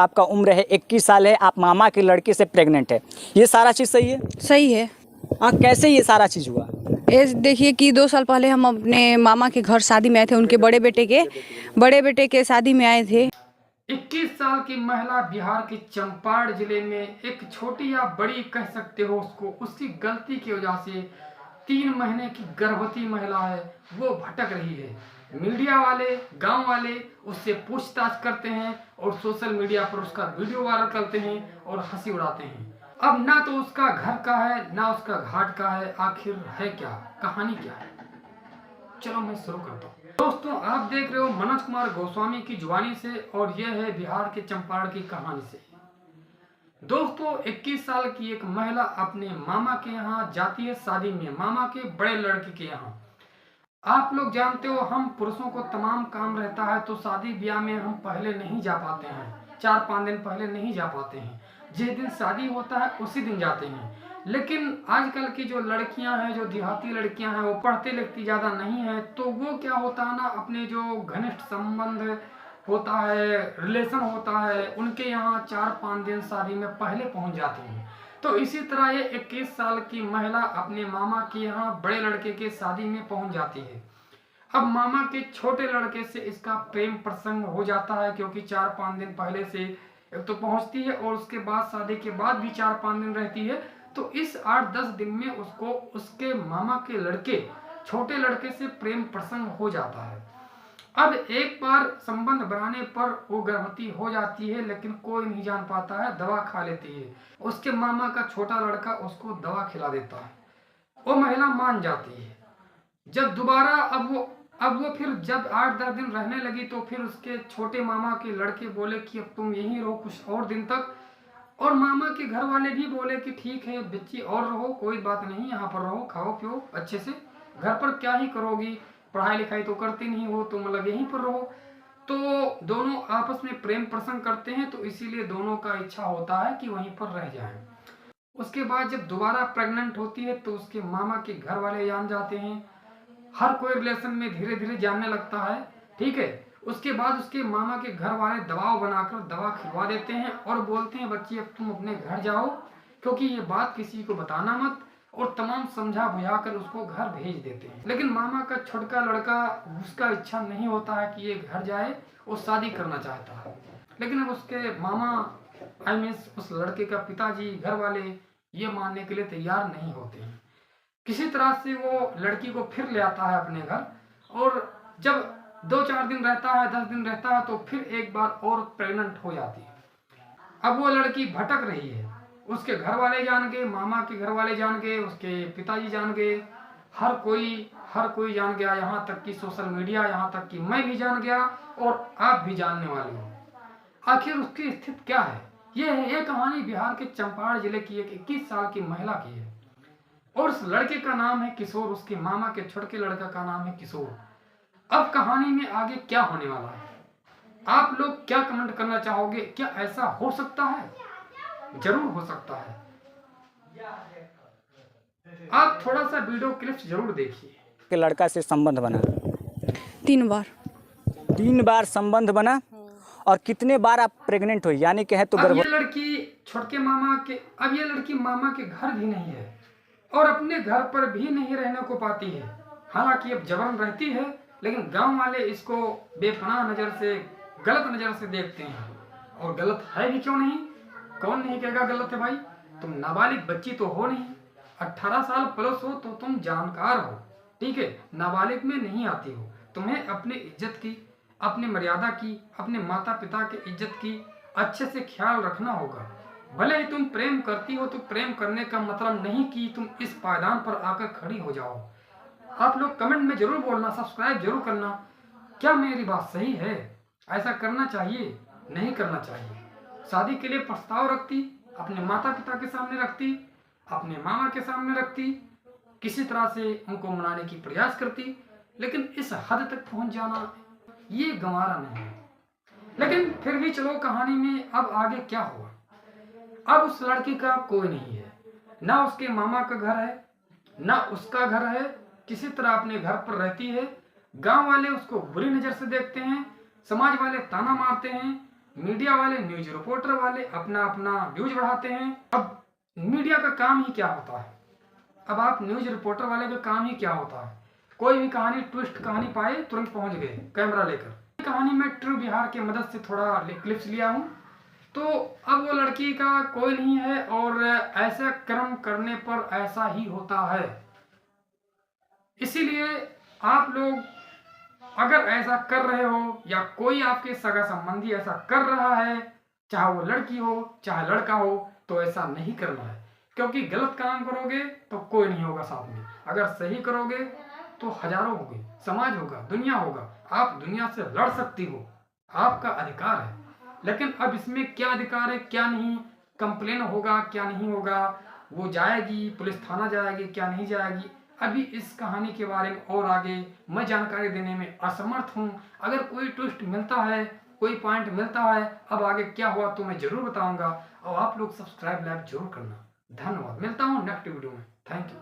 आपका उम्र है 21 साल है, आप मामा की लड़की से प्रेग्नेंट है, ये सारा चीज़ सही है? सही है। कैसे ये सारा चीज़ हुआ? ये देखिए कि 2 साल पहले हम अपने मामा के घर शादी में आए थे, उनके बड़े बेटे के शादी में आए थे। 21 साल की महिला बिहार के चंपारण जिले में एक छोटी या बड़ी कह सकते हो उसको, उसकी गलती की वजह से 3 महीने की गर्भवती महिला है वो भटक रही है। मीडिया वाले, गांव वाले उससे पूछताछ करते हैं और सोशल मीडिया पर उसका वीडियो वायरल करते हैं और हंसी उड़ाते हैं। अब ना तो उसका घर का है ना उसका घाट का है, आखिर है क्या, कहानी क्या है? चलो मैं शुरू करता हूँ। दोस्तों, आप देख रहे हो मनोज कुमार गोस्वामी की जुबानी से और यह है बिहार के चंपारण की कहानी से। दोस्तों, 21 साल की एक महिला अपने मामा के यहाँ जाती है शादी में, मामा के बड़े लड़के के यहाँ। आप लोग जानते हो हम पुरुषों को तमाम काम रहता है तो शादी ब्याह में हम पहले नहीं जा पाते हैं, 4-5 दिन पहले नहीं जा पाते हैं। जिस दिन शादी होता है उसी दिन जाते हैं। लेकिन आजकल की जो लड़कियां हैं, जो देहाती लड़कियां हैं, वो पढ़ती लिखती ज़्यादा नहीं है, तो वो क्या होता है ना, अपने जो घनिष्ठ संबंध होता है, रिलेशन होता है, उनके यहाँ 4-5 दिन शादी में पहले पहुँच जाती हैं। तो इसी तरह ये 21 साल की महिला अपने मामा के यहाँ बड़े लड़के के शादी में पहुँच जाती है। अब मामा के छोटे लड़के से इसका प्रेम प्रसंग हो जाता है, क्योंकि 4-5 दिन पहले से एक तो पहुंचती है और उसके बाद शादी के बाद भी 4-5 दिन रहती है। तो इस 8-10 दिन में उसको उसके मामा के लड़के, छोटे लड़के से प्रेम प्रसंग हो जाता है। अब एक बार संबंध बनाने पर वो गर्भवती हो जाती है, लेकिन कोई नहीं जान पाता है, दवा खा लेती है। उसके मामा का छोटा लड़का उसको दवा खिला देता है, वो महिला मान जाती है। जब दोबारा अब वो फिर जब 8-10 दिन रहने लगी तो फिर उसके छोटे मामा के लड़के बोले कि अब तुम यहीं रहो कुछ और दिन तक, और मामा के घर वाले भी बोले कि ठीक है बच्ची और रहो, कोई बात नहीं, यहाँ पर रहो, खाओ पियो अच्छे से, घर पर क्या ही करोगी, पढ़ाई लिखाई तो करती नहीं हो, तो मतलब यहीं पर रहो। तो दोनों आपस में प्रेम प्रसंग करते हैं, तो इसीलिए दोनों का इच्छा होता है कि वहीं पर रह जाएं। उसके बाद जब दोबारा प्रेग्नेंट होती है तो उसके मामा के घर वाले जान जाते हैं, हर कोई रिलेशन में धीरे धीरे जानने लगता है, ठीक है। उसके बाद उसके मामा के घर वाले दबाव बनाकर दवा खिलवा देते हैं और बोलते हैं बच्ची अब तुम अपने घर जाओ, क्योंकि ये बात किसी को बताना मत, और तमाम समझा बुझा कर उसको घर भेज देते हैं। लेकिन मामा का छोटका लड़का, उसका इच्छा नहीं होता है कि ये घर जाए, वो शादी करना चाहता है। लेकिन अब उसके मामा आई मीन उस लड़के का पिताजी, घर वाले ये मानने के लिए तैयार नहीं होते हैं। किसी तरह से वो लड़की को फिर ले आता है अपने घर, और जब 2-4 दिन रहता है, 10 दिन रहता है, तो फिर एक बार और प्रेग्नेंट हो जाती है। अब वो लड़की भटक रही है, उसके घर वाले जान गए, मामा के घर वाले जान गए, उसके पिताजी जान गए, हर कोई जान गया, यहाँ तक कि सोशल मीडिया, यहाँ तक कि मैं भी जान गया और आप भी जानने वाले हो। आखिर उसकी स्थिति क्या है? ये कहानी बिहार के चंपारण जिले की एक 21 साल की महिला की है, और उस लड़के का नाम है किशोर, उसके मामा के छोटे लड़का का नाम है किशोर। अब कहानी में आगे क्या होने वाला है, आप लोग क्या कमेंट करना चाहोगे? क्या ऐसा हो सकता है? जरूर हो सकता है। आप थोड़ा सा वीडियो क्लिप्स जरूर देखिए। के लड़का से संबंध बना? 3 बार। 3 बार संबंध बना, और कितने बार आप प्रेग्नेंट हुई, यानी कि है तो अब ये लड़की छोटे मामा के, अब ये लड़की मामा के घर भी नहीं है और अपने घर पर भी नहीं रहने को पाती है। हालांकि अब जबरन रहती है, लेकिन गांव वाले इसको बेपनाह नजर से, गलत नजर से देखते हैं। और गलत है भी क्यों नहीं, कौन नहीं कहेगा गलत है भाई? तुम नाबालिग बच्ची तो हो नहीं, 18 साल प्लस हो तो तुम जानकार हो, ठीक है, नाबालिग में नहीं आती हो। तुम्हें अपने इज्जत की, अपने मर्यादा की, अपने माता पिता के इज्जत की अच्छे से ख्याल रखना होगा। भले ही तुम प्रेम करती हो, तो प्रेम करने का मतलब नहीं कि तुम इस पायदान पर आकर खड़ी हो जाओ। आप लोग कमेंट में जरूर बोलना, सब्सक्राइब जरूर करना। क्या मेरी बात सही है? ऐसा करना चाहिए, नहीं करना चाहिए? शादी के लिए प्रस्ताव रखती, अपने माता पिता के सामने रखती, अपने मामा के सामने रखती, किसी तरह से उनको मनाने की प्रयास करती, लेकिन इस हद तक पहुंच जाना ये गंवारा नहीं है। लेकिन फिर भी चलो कहानी में अब आगे क्या हुआ। अब उस लड़की का कोई नहीं है, ना उसके मामा का घर है, ना उसका घर है, किसी तरह अपने घर पर रहती है। गांव वाले उसको बुरी नजर से देखते हैं, समाज वाले ताना मारते हैं, मीडिया वाले, न्यूज रिपोर्टर वाले अपना अपना व्यूज बढ़ाते हैं। अब मीडिया का काम ही क्या होता है, अब आप न्यूज रिपोर्टर वाले का काम ही क्या होता है, कोई भी कहानी ट्विस्ट कहानी पाए तुरंत पहुंच गए कैमरा लेकर। कहानी में ट्रू बिहार की मदद से थोड़ा क्लिप्स लिया हूं। तो अब वो लड़की का कोई नहीं है और ऐसा कर्म करने पर ऐसा ही होता है। इसीलिए आप लोग अगर ऐसा कर रहे हो या कोई आपके सगा संबंधी ऐसा कर रहा है, चाहे वो लड़की हो चाहे लड़का हो, तो ऐसा नहीं करना है। क्योंकि गलत काम करोगे तो कोई नहीं होगा साथ में, अगर सही करोगे तो हजारों होंगे, समाज होगा, दुनिया होगा। आप दुनिया से लड़ सकती हो, आपका अधिकार है। लेकिन अब इसमें क्या अधिकार है क्या नहीं, कंप्लेन होगा क्या नहीं होगा, वो जाएगी पुलिस थाना जाएगी क्या नहीं जाएगी, अभी इस कहानी के बारे में और आगे मैं जानकारी देने में असमर्थ हूँ। अगर कोई ट्विस्ट मिलता है, कोई पॉइंट मिलता है, अब आगे क्या हुआ तो मैं जरूर बताऊंगा। और आप लोग सब्सक्राइब लाइक जरूर करना। धन्यवाद, मिलता हूँ नेक्स्ट वीडियो में। Thank you.